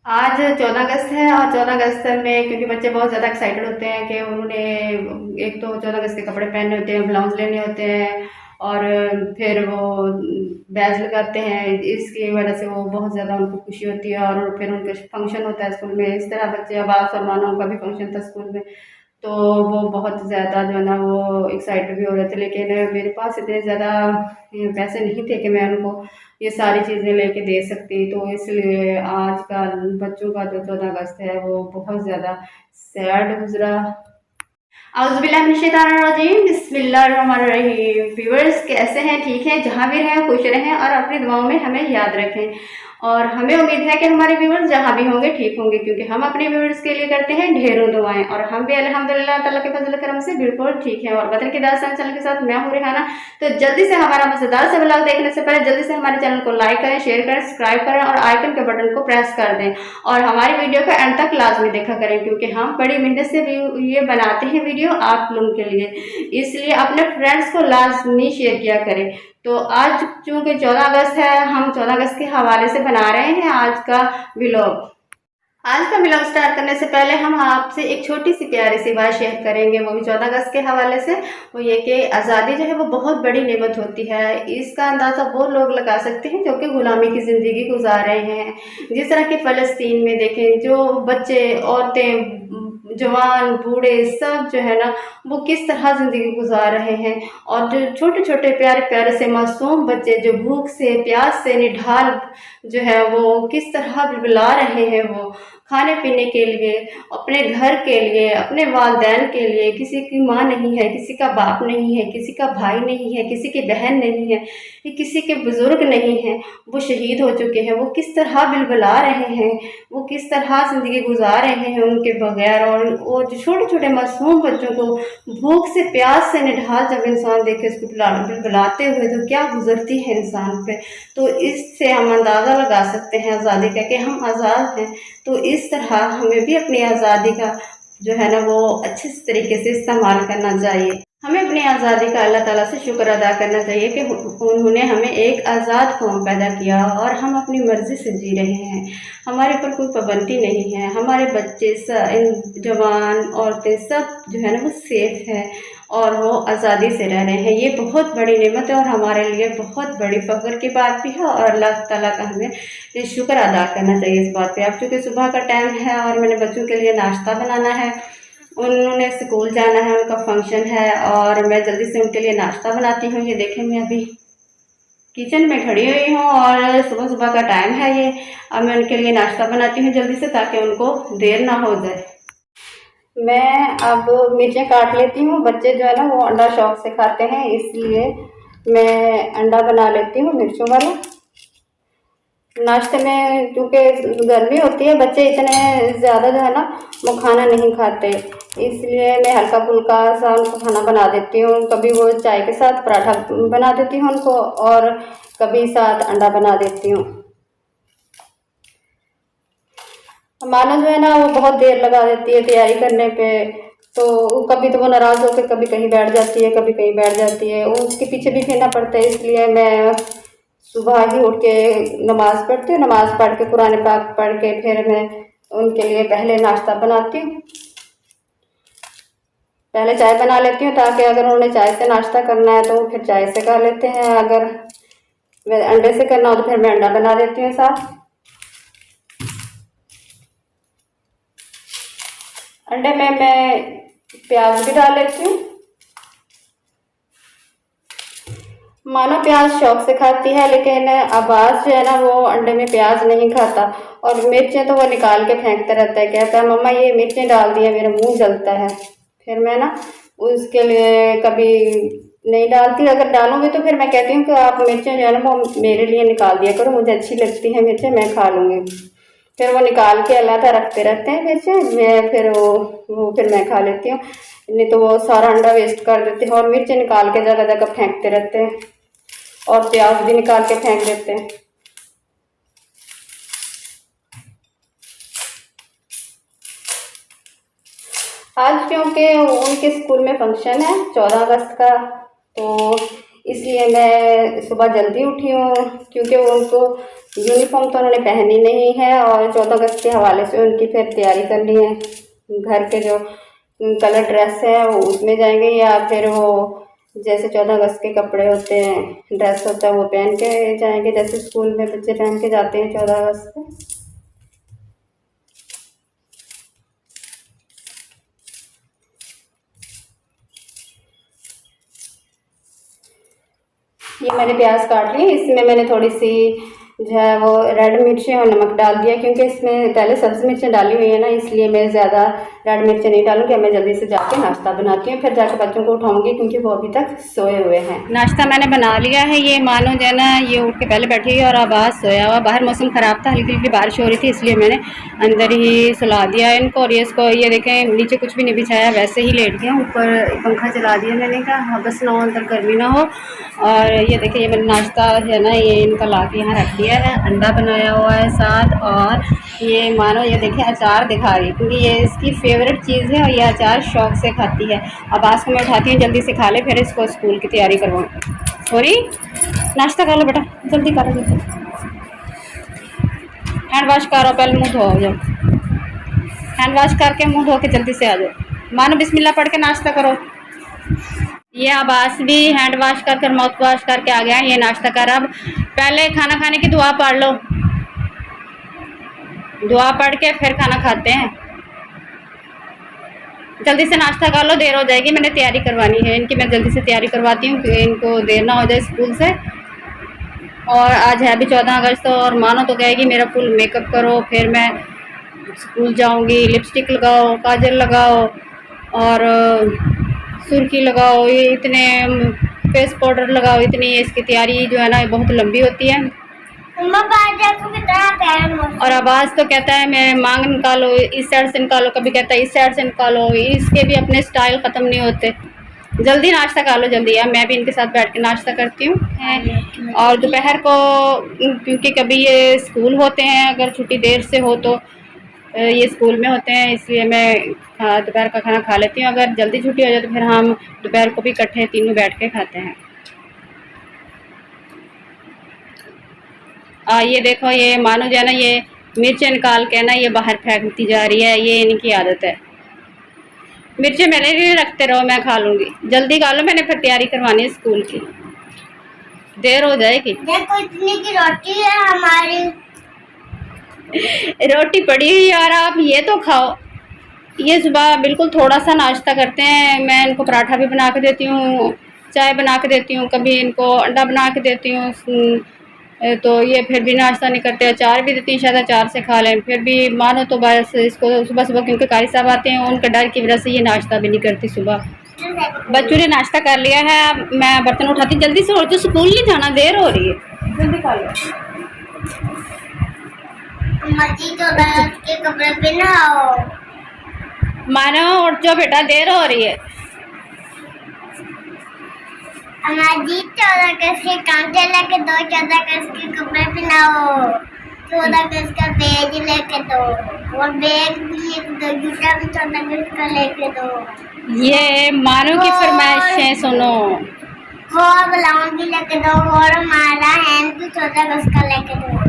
आज 14 अगस्त है और 14 अगस्त में क्योंकि बच्चे बहुत ज़्यादा एक्साइटेड होते हैं कि उन्होंने एक तो 14 अगस्त के कपड़े पहनने होते हैं, ब्लाउज लेने होते हैं और फिर वो बैज लगाते हैं। इसकी वजह से वो बहुत ज़्यादा उनको खुशी होती है और फिर उनके फंक्शन होता है स्कूल में। इस तरह बच्चे अब्बास और माना का भी फंक्शन था स्कूल में, तो वो बहुत ज़्यादा जो है ना वो एक्साइटेड भी हो रहे थे। लेकिन मेरे पास इतने ज़्यादा पैसे नहीं थे कि मैं उनको ये सारी चीज़ें लेके दे सकती, तो इसलिए आज का बच्चों का जो 14 अगस्त है वो बहुत ज़्यादा सैड गुजरा। औज़ुबिल्लाहिमिनश्शैतानिर्रजीम, बिस्मिल्लाहिर्रहमानिर्रहीम। व्यूअर्स कैसे हैं? ठीक हैं? जहाँ भी रहें खुश रहें और अपनी दुआओं में हमें याद रखें। और हमें उम्मीद है कि हमारे व्यूअर्स जहाँ भी होंगे ठीक होंगे, क्योंकि हम अपने व्यूअर्स के लिए करते हैं ढेरों दुआएं और हम भी अल्हम्दुलिल्लाह ताला के फजल करम से बिल्कुल ठीक है। और वतन की दास्तान चैनल के साथ मैं हूँ रेहाना। तो जल्दी से हमारा मज़ेदार से ब्लॉग देखने से पहले जल्दी से हमारे चैनल को लाइक करें, शेयर करें, सब्सक्राइब करें और आइकन के बटन को प्रेस कर दें और हमारी वीडियो का एंड तक लाजमी देखा करें, क्योंकि हम बड़ी मेहनत से ये बनाते हैं वीडियो आप लोगों के लिए, इसलिए अपने फ्रेंड्स को लाजमी शेयर किया करें। तो आज चूंकि 14 अगस्त है, हम 14 अगस्त के हवाले से बना रहे हैं आज का व्लॉग। आज का व्लॉग स्टार्ट करने से पहले हम आपसे एक छोटी सी प्यारी सी बात शेयर करेंगे, वो भी 14 अगस्त के हवाले से। वो ये कि आज़ादी जो है वो बहुत बड़ी नेमत होती है। इसका अंदाज़ा वो लोग लगा सकते हैं जो कि गुलामी की ज़िंदगी गुजार रहे हैं। जिस तरह के फ़लस्तीन में देखें, जो बच्चे, औरतें, जवान, बूढ़े सब जो है ना वो किस तरह ज़िंदगी गुजार रहे हैं। और जो छोटे छोटे प्यारे प्यारे से मासूम बच्चे जो भूख से प्यास से निढाल जो है वो किस तरह बिलबिला रहे हैं, वो खाने पीने के लिए, अपने घर के लिए, अपने वालिदैन के लिए। किसी की माँ नहीं है, किसी का बाप नहीं है, किसी का भाई नहीं है, किसी की बहन नहीं है, किसी के बुज़ुर्ग नहीं हैं, वो शहीद हो चुके हैं। वो किस तरह बिलबिला रहे हैं, वो किस तरह ज़िंदगी गुजार रहे हैं उनके बगैर। और जो छोटे छोटे मासूम बच्चों को भूख से प्यास से निढाल जब इंसान देखे उसको बिलबिलाते हुए, तो क्या गुजरती है इंसान पे। तो इससे हम अंदाज़ा लगा सकते हैं आज़ादी का कि हम आज़ाद हैं। तो इस तरह हमें भी अपनी आज़ादी का जो है ना वो अच्छे तरीके से इस्तेमाल करना चाहिए। हमें अपनी आज़ादी का अल्लाह ताला से शुक्र अदा करना चाहिए कि उन्होंने हमें एक आज़ाद कौम पैदा किया और हम अपनी मर्ज़ी से जी रहे हैं। हमारे ऊपर कोई पाबंदी नहीं है। हमारे बच्चे जवान, औरतें सब जो है ना वो सेफ है और वो आज़ादी से रह रहे हैं। ये बहुत बड़ी नेमत है और हमारे लिए बहुत बड़ी फ़ख्र की बात भी है और अल्लाह ताला का हमें ये शुक्र अदा करना चाहिए इस बात पे। अब चूँकि सुबह का टाइम है और मैंने बच्चों के लिए नाश्ता बनाना है, उन्होंने स्कूल जाना है, उनका फंक्शन है और मैं जल्दी से उनके लिए नाश्ता बनाती हूँ। ये देखें मैं अभी किचन में खड़ी हुई हूँ और सुबह सुबह का टाइम है ये। अब मैं उनके लिए नाश्ता बनाती हूँ जल्दी से, ताकि उनको देर ना हो जाए। मैं अब मिर्चें काट लेती हूँ। बच्चे जो है ना वो अंडा शौक से खाते हैं, इसलिए मैं अंडा बना लेती हूँ मिर्चों वाला। नाश्ते में क्योंकि गर्मी होती है, बच्चे इतने ज़्यादा जो है ना वो खाना नहीं खाते, इसलिए मैं हल्का फुल्का सा उनको खाना बना देती हूँ। कभी वो चाय के साथ पराठा बना देती हूँ उनको और कभी साथ अंडा बना देती हूँ। मानो जो है ना वो बहुत देर लगा देती है तैयारी करने पे, तो कभी तो वो नाराज़ होकर कभी कहीं बैठ जाती है, कभी कहीं बैठ जाती है, उसके पीछे भी फिरना पड़ता है। इसलिए मैं सुबह ही उठ के नमाज़ पढ़ती हूँ, नमाज़ पढ़ के कुरान पाक पढ़ के फिर मैं उनके लिए पहले नाश्ता बनाती हूँ। पहले चाय बना लेती हूँ ताकि अगर उन्होंने चाय से नाश्ता करना है तो फिर चाय से कर लेते हैं, अगर मैं अंडे से करना हो तो फिर मैं अंडा बना देती हूँ साथ। अंडे में मैं प्याज भी डाल लेती हूँ। मानो प्याज शौक से खाती है, लेकिन अब्बास जो है ना वो अंडे में प्याज नहीं खाता और मिर्चें तो वो निकाल के फेंकता रहता है। कहता है मम्मा ये मिर्चें डाल दी है, मेरा मुंह जलता है। फिर मैं ना उसके लिए कभी नहीं डालती, अगर डालूंगी तो फिर मैं कहती हूँ कि आप मिर्चें जो है ना वो मेरे लिए निकाल दिया करो, मुझे अच्छी लगती है मिर्चें, मैं खा लूँगी। फिर वो निकाल के अलग रखते रहते हैं मिर्चें, मैं फिर वो फिर मैं खा लेती हूँ। नहीं तो वो सारा अंडा वेस्ट कर देते हैं और मिर्चें निकाल के जगह जगह फेंकते रहते हैं और प्याज भी निकाल के फेंक देते हैं। आज क्योंकि उनके स्कूल में फंक्शन है 14 अगस्त का, तो इसलिए मैं सुबह जल्दी उठी हूँ, क्योंकि उनको यूनिफॉर्म तो उन्होंने पहनी नहीं है और 14 अगस्त के हवाले से उनकी फिर तैयारी करनी है। घर के जो कलर ड्रेस है वो उसमें जाएंगे या फिर वो जैसे 14 अगस्त के कपड़े होते हैं, ड्रेस होता है वो पहन के जाएंगे, जैसे स्कूल में बच्चे पहन के जाते हैं 14 अगस्त पे। ये मैंने प्याज काट ली, इसमें मैंने थोड़ी सी जो है वो रेड मिर्चें और नमक डाल दिया, क्योंकि इसमें पहले सब्ज़ी मिर्चें डाली हुई है ना, इसलिए मैं ज़्यादा रेड मिर्चें नहीं डालूंगी। मैं जल्दी से जाके नाश्ता बनाती हूँ, फिर जाके बच्चों को उठाऊंगी क्योंकि वो अभी तक सोए हुए हैं। नाश्ता मैंने बना लिया है। ये मानो जो है ना ये उठ के पहले बैठी है और आवाज़ सोया हुआ। बाहर मौसम ख़राब था, हल्की हल्की बारिश हो रही थी, इसलिए मैंने अंदर ही सुला दिया इनको। और ये इसको ये देखें नीचे कुछ भी नहीं बिछाया, वैसे ही लेट गया। ऊपर पंखा चला दिया मैंने, कहा बस ना हो अंदर गर्मी ना हो। और ये देखिए ये मैंने नाश्ता है ना ये इनका ला के यहाँ रख दिया है, अंडा बनाया हुआ है साथ। और ये मानो ये देखिए अचार दिखा रही है क्योंकि ये इसकी फेवरेट चीज़ है और ये अचार शौक से खाती है। अब आज को मैं उठाती हूँ, जल्दी से खा ले, फिर इसको स्कूल की तैयारी करवाऊँ। सॉरी नाश्ता कर लो बेटा, जल्दी करो जल्दी। हैंड वॉश करो, पहले मुँह धो जाओ, हैंड वॉश करके मुँह धो के जल्दी से आ जाओ। मानो बिस्मिल्लाह पढ़ के नाश्ता करो। ये अब्बास भी हैंड वॉश कर माउथ वॉश करके आ गया। ये नाश्ता कर, अब पहले खाना खाने की दुआ पढ़ लो, दुआ पढ़ के फिर खाना खाते हैं। जल्दी से नाश्ता कर लो, देर हो जाएगी, मैंने तैयारी करवानी है इनकी। मैं जल्दी से तैयारी करवाती हूँ कि इनको देर ना हो जाए स्कूल से। और आज है भी 14 अगस्त और मानो तो कहेगी मेरा फुल मेकअप करो, फिर मैं स्कूल जाऊँगी। लिपस्टिक लगाओ, काजल लगाओ और सुर्खी लगाओ, ये इतने फेस पाउडर लगाओ, इतनी इसकी तैयारी जो है ना बहुत लंबी होती है। और आवाज़ तो कहता है मैं मांग निकालो, इस साइड से निकालो, कभी कहता है इस साइड से निकालो। इसके भी अपने स्टाइल ख़त्म नहीं होते। जल्दी नाश्ता खा लो जल्दी यार, मैं भी इनके साथ बैठ के नाश्ता करती हूँ। और दोपहर को क्योंकि कभी ये स्कूल होते हैं, अगर छुट्टी देर से हो तो ये स्कूल में होते हैं, इसलिए मैं दोपहर का खाना खा लेती हूँ। अगर जल्दी छुट्टी हो जाए तो फिर हम दोपहर को भी इकट्ठे तीनों बैठ के खाते हैं। ये देखो ये मानो जो है ना ये मिर्चें निकाल के ना ये बाहर फेंकती जा रही है, ये इनकी आदत है। मिर्चें मेरे लिए रखते रहो, मैं खा लूँगी। जल्दी खा लो, मैंने फिर तैयारी करवानी है स्कूल की, देर हो जाएगी। देखो इतनी की रोटी है हमारी, रोटी पड़ी हुई यार, आप ये तो खाओ। ये सुबह बिल्कुल थोड़ा सा नाश्ता करते हैं। मैं इनको पराठा भी बना के देती हूँ, चाय बना के देती हूँ, कभी इनको अंडा बना के देती हूँ, तो ये फिर भी नाश्ता नहीं करते। अचार भी देती हूँ, शायद अचार से खा लें, फिर भी मानो तो बस इसको सुबह सुबह क्योंकि कारी साहब आते हैं उनके डर की वजह से ये नाश्ता भी नहीं करती सुबह। बच्चों ने नाश्ता कर लिया है, अब मैं बर्तन उठाती जल्दी से, और तो स्कूल नहीं जाना, देर हो रही है, जल्दी खा लो। के कपड़े पहनाओ, मानो उठ जाओ बेटा, देर हो रही है। अम्माजी 14 अगस्त के कांटे लेके दो, 14 अगस्त के कपड़े पहनाओ, 14 अगस्त का बैग लेके दो, और बैग भी लेके दो, जूता भी 14 अगस्त का लेके दो। ये मानो की फरमाइशें सुनो। और ब्लाउज भी लेके दो, और हमारा हैंड भी 14 अगस्त का लेके दो।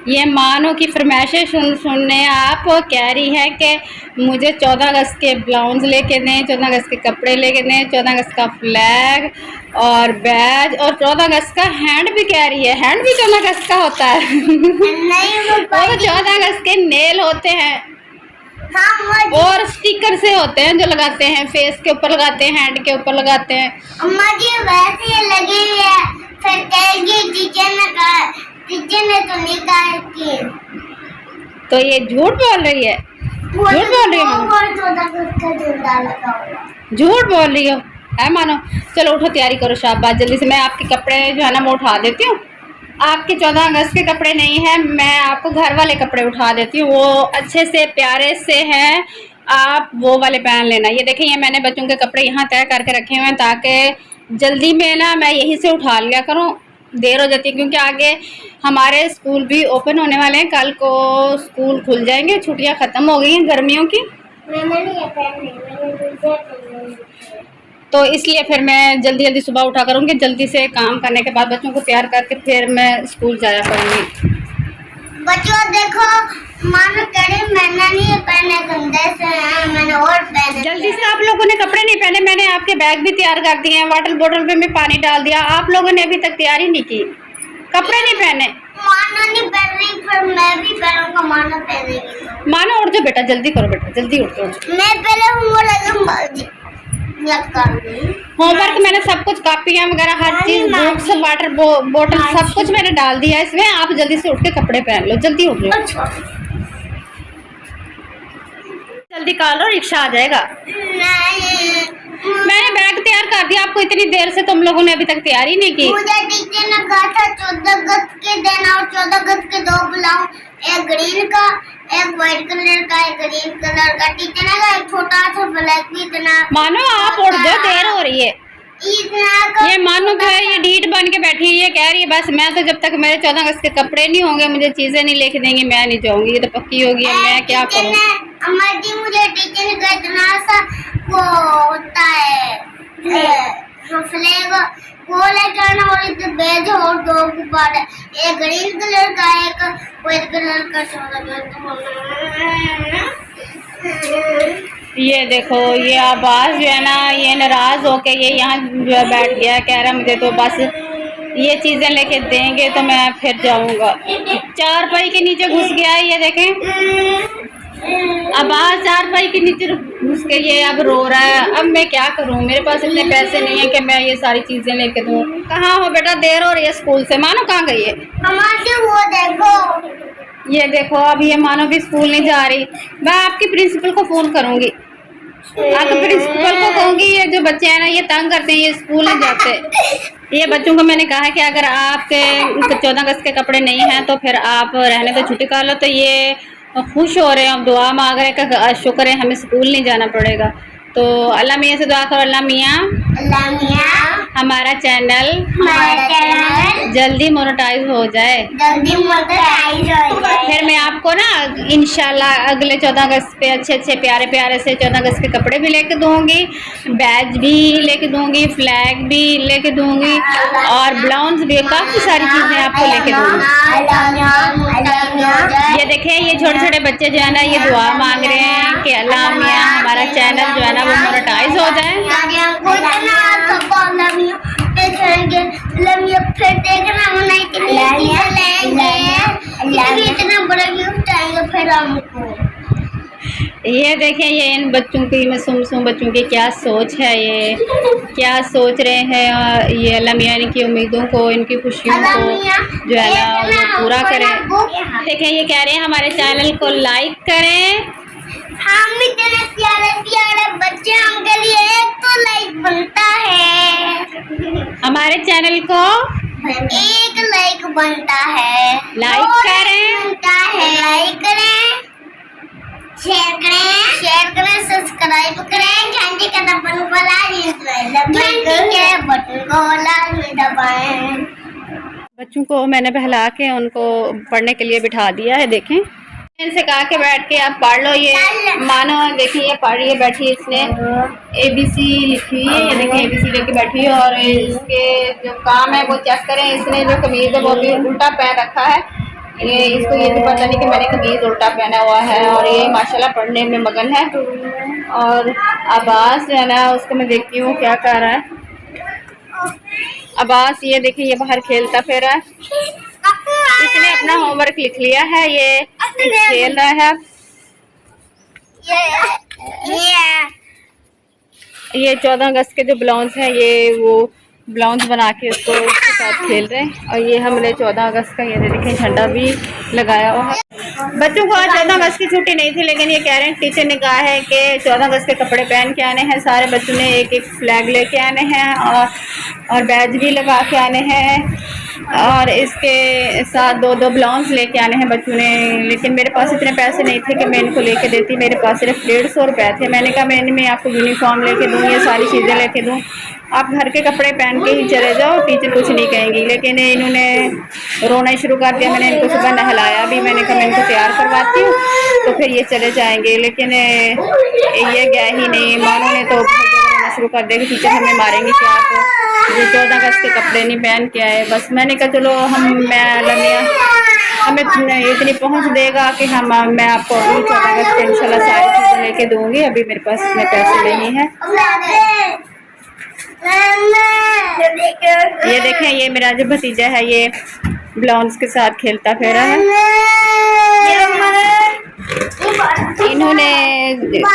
ये मानो की फरमाइशें सुनने आप कह रही है कि मुझे 14 अगस्त के ब्लाउज लेके दें, 14 अगस्त के कपड़े लेके दें, 14 अगस्त का फ्लैग और बैज, और 14 अगस्त का हैंड भी कह रही है। हैंड भी 14 अगस्त का होता है। नहीं वो 14 अगस्त के नेल होते हैं। हाँ, और स्टिकर से होते हैं जो लगाते हैं, फेस के ऊपर लगाते हैं, हैंड के ऊपर लगाते हैं। अम्मा जी वैसे लगे हुए हैं, फिर कहेंगे टीचर ने तो नहीं कहा कि, तो ये झूठ बोल रही है, झूठ बोल रही हो, झूठ बोल रही हो है मानो। चलो उठो तैयारी करो, शाबाश, जल्दी से। मैं आपके कपड़े जो है ना मैं उठा देती हूँ। आपके 14 अगस्त के कपड़े नहीं हैं, मैं आपको घर वाले कपड़े उठा देती हूँ, वो अच्छे से प्यारे से हैं, आप वो वाले पहन लेना। ये देखें ये मैंने बच्चों के कपड़े यहाँ तय करके रखे हुए हैं ताकि जल्दी में ना मैं यहीं से उठा लिया करूँ, देर हो जाती है क्योंकि आगे हमारे स्कूल भी ओपन होने वाले हैं। कल को स्कूल खुल जाएंगे, छुट्टियां ख़त्म हो गई हैं गर्मियों की, तो इसलिए फिर मैं जल्दी जल्दी सुबह उठा करूँगी। जल्दी से काम करने के बाद बच्चों को तैयार करके फिर मैं स्कूल जाया करूँगी। बच्चों देखो, मानो कड़ी मैंने नहीं पहने, गंदे से हैं, मैंने और पहने। जल्दी से आप लोगों ने कपड़े नहीं पहने, मैंने आपके बैग भी तैयार कर दिए हैं, वाटर बोतल में भी पानी डाल दिया, आप लोगों ने अभी तक तैयारी नहीं की, कपड़े नहीं पहने। मानो नहीं पहन रही, पर मैं भी पहनूंगा, मानो पहनेगी। मानो उठ जाओ बेटा, जल्दी करो बेटा, जल्दी उठ जाओ। मैं पहले होमवर्क मैंने सब कुछ, कापियां वगैरह हर चीज, बुक्स, वाटर बोतल सब कुछ मैंने डाल दिया है इसमें। आप जल्दी से उठ के कपड़े पहन लो, जल्दी उठ जाओ, जल्दी कर लो, रिक्शा आ जाएगा। मैंने बैग तैयार कर दिया, आपको इतनी देर से तुम लोगों ने अभी तक तैयारी नहीं की। मुझे टीचर ने कहा था 14 अगस्त के दिन और 14 अगस्त के 2 बुलाओ, एक ग्रीन का, एक व्हाइट कलर का, एक ग्रीन कलर का। टीचर ने कहा छोटा सा फ्लैग भी इतना। मानो आप उठ जाओ, देर हो रही है। ये मानो जो है ये ढीठ बन के बैठी है, ये कह रही है बस मैं तो जब तक मेरे 14 अगस्त के कपड़े नहीं होंगे, मुझे चीजें नहीं लेके देंगी, मैं नहीं जाऊंगी, ये तो पक्की होगी, मैं क्या करूँ। अम्मा जी मुझे टीचर ने कहा इतना सा वो होता है फ्लैग, वो लेकर आना, और इधर बैज और 2 गुब्बारे, एक ग्रीन कलर का, एक व्हाइट कलर का। ये देखो, ये आवाज जो है ना, ये नाराज होके ये यहाँ जो है बैठ गया, कह रहा मुझे तो बस ये चीजें लेके देंगे तो मैं फिर जाऊंगा। 4 पाई के नीचे घुस गया है, ये देखें, आवाज 4 पाई के नीचे घुस के ये अब रो रहा है। अब मैं क्या करूं, मेरे पास इतने पैसे नहीं है कि मैं ये सारी चीजें लेके दूं। कहाँ हो बेटा, देर हो रही है स्कूल से। मानो कहाँ गई है? हमारे वो देखो, ये देखो, अब ये मानो भी स्कूल नहीं जा रही। मैं आपकी प्रिंसिपल को फोन करूंगी, आपके प्रिंसिपल को कहूंगी ये जो बच्चे हैं ना ये तंग करते हैं, ये स्कूल नहीं जाते। ये बच्चों को मैंने कहा है कि अगर आपके 14 अगस्त के कपड़े नहीं हैं तो फिर आप रहने दो, छुट्टी कर लो। तो ये खुश हो रहे हैं, अब दुआ मांग रहे हैं कि शुक्र है हमें स्कूल नहीं जाना पड़ेगा। तो अल्लाह मियाँ से दुआ करो, अल्लाह मियाँ हमारा चैनल जल्दी मोनेटाइज हो जाए, फिर मैं आपको ना इंशाल्लाह अगले 14 अगस्त पे अच्छे अच्छे प्यारे प्यारे से 14 अगस्त के कपड़े भी लेके दूंगी, बैज भी लेके दूंगी, फ्लैग भी लेके दूंगी, और ब्लाउज भी, काफ़ी सारी चीज़ें आपको लेके दूंगी। ये देखें, ये छोटे छोटे बच्चे जो है ना ये दुआ मांग रहे हैं कि अल्लाह मियाँ हमारा चैनल जो है ना वो मोनेटाइज हो जाए। फिर देखना इतना बड़ा गिफ्ट आएगा फिर हमको। ये देखें, ये इन बच्चों की मासूम बच्चों की क्या सोच है, ये क्या सोच रहे हैं। ये अल्लाह मियाँ इनकी उम्मीदों को, इनकी खुशियों को जो है ना वो पूरा करें। देखें, ये कह रहे हैं हमारे चैनल को लाइक करें। हम इतने प्यारे प्यारे बच्चे, हमके लिए एक तो लाइक बनता है, हमारे चैनल को एक लाइक बनता है, लाइक करें, बनता है, लाइक करें, शेयर करें, सब्सक्राइब करें, घंटी का बटन को लाजमी दबाएं। बच्चों को मैंने बहला के उनको पढ़ने के लिए बिठा दिया है। देखें, इनसे कहा के बैठ के आप पढ़ लो। ये मानो देखिए, ये पढ़ रही है, बैठी है, इसने ABC लिखी है, ये देखिए ABC लेके बैठी है। और इसके जो काम है वो चेक करें, इसने जो कमीज है वो भी उल्टा पहन रखा है। ये इसको ये भी पता नहीं कि मैंने कमीज उल्टा पहना हुआ है, और ये माशाल्लाह पढ़ने में मगन है। और अब्बास जो है ना उसको मैं देखती हूँ क्या कर रहा है। अब्बास ये देखिए, ये बाहर खेलता फिर रहा है, इसने अपना होमवर्क लिख लिया है, ये खेल रहा है। ये 14 अगस्त के जो ब्लाउज है ये वो ब्लाउज बना के उसको उसके साथ खेल रहे हैं। और ये हमने 14 अगस्त का ये देखें झंडा भी लगाया हुआ है। बच्चों को आज 14 अगस्त की छुट्टी नहीं थी, लेकिन ये कह रहे हैं टीचर ने कहा है कि 14 अगस्त के कपड़े पहन के आने हैं। सारे बच्चों ने एक एक फ्लैग लेके आने हैं और बैज भी लगा के आने हैं, और इसके साथ 2-2 ब्लाउज लेके आने हैं बच्चों ने। लेकिन मेरे पास इतने पैसे नहीं थे कि मैं इनको लेके देती, मेरे पास सिर्फ 150 रुपये थे। मैंने कहा मैं आपको यूनिफॉर्म लेके दूँ, ये सारी चीज़ें लेके दूँ, आप घर के कपड़े पहन के ही चले जाओ, टीचर कुछ नहीं कहेंगी। लेकिन इन्होंने रोना ही शुरू कर दिया। मैंने इनको सुबह नहलाया भी, मैंने कहा मैं इनको तैयार करवाती हूँ तो फिर ये चले जाएंगे। लेकिन ये गया ही नहीं। मानो ने तो रोना शुरू कर दिया कि टीचर हमें मारेंगे कि आप ये 14 अगस्त के कपड़े नहीं पहन के आए। बस मैंने कहा चलो मैं लमिया हमें इतनी पहुंच देगा कि मैं आपको अभी 14 अगस्त पे इंशाल्लाह सारी चीज़ें लेके दूंगी। अभी मेरे पास इतने पैसे नहीं हैं। ये देखें, ये मेरा जो भतीजा है ये बलून्स के साथ खेलता फिर रहा है। इन्होंने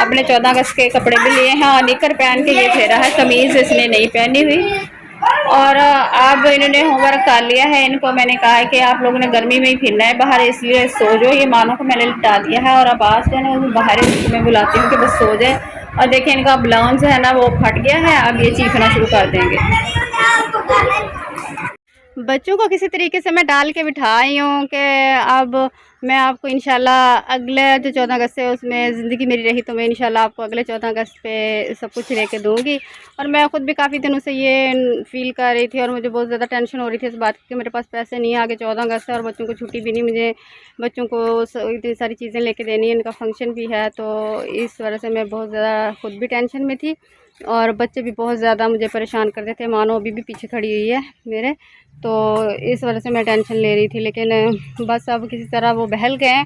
अपने 14 अगस्त के कपड़े भी लिए हैं और निकर पहन के ये फेरा है, कमीज़ इसने नहीं पहनी हुई। और अब इन्होंने होमवर्क कर लिया है। इनको मैंने कहा है कि आप लोगों ने गर्मी में ही फिरना है बाहर, इसलिए सो जाओ। ये मानो को मैंने लिटा दिया है और अब आज जो है ना बाहर मैं बुलाती हूँ कि बस सो जाए। और देखिए इनका ब्लाउज है ना वो फट गया है, अब ये चीखना शुरू कर देंगे। बच्चों को किसी तरीके से मैं डाल के बिठा आई हूँ कि अब मैं आपको इंशाल्लाह अगले जो 14 अगस्त है उसमें ज़िंदगी मेरी रही तो मैं इंशाल्लाह आपको अगले 14 अगस्त पे सब कुछ लेके दूँगी। और मैं ख़ुद भी काफ़ी दिनों से ये फ़ील कर रही थी और मुझे बहुत ज़्यादा टेंशन हो रही थी इस बात की कि मेरे पास पैसे नहीं है। आगे 14 अगस्त है और बच्चों को छुट्टी भी नहीं, मुझे बच्चों को इतनी सारी चीज़ें लेके देनी है, इनका फंक्शन भी है। तो इस वजह से मैं बहुत ज़्यादा ख़ुद भी टेंशन में थी और बच्चे भी बहुत ज़्यादा मुझे परेशान करते थे। मानो अभी भी पीछे खड़ी हुई है मेरे, तो इस वजह से मैं टेंशन ले रही थी। लेकिन बस अब किसी तरह वो बहल गए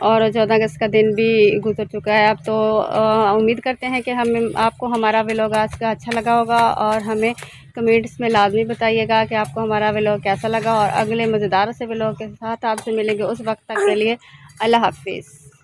और 14 अगस्त का दिन भी गुजर चुका है। अब तो उम्मीद करते हैं कि आपको हमारा व्लॉग आज का अच्छा लगा होगा और हमें कमेंट्स में लाजमी बताइएगा कि आपको हमारा व्लॉग कैसा लगा। और अगले मज़ेदार से व्लॉग के साथ आपसे मिलेंगे, उस वक्त तक के लिए अल्लाह हाफिज़।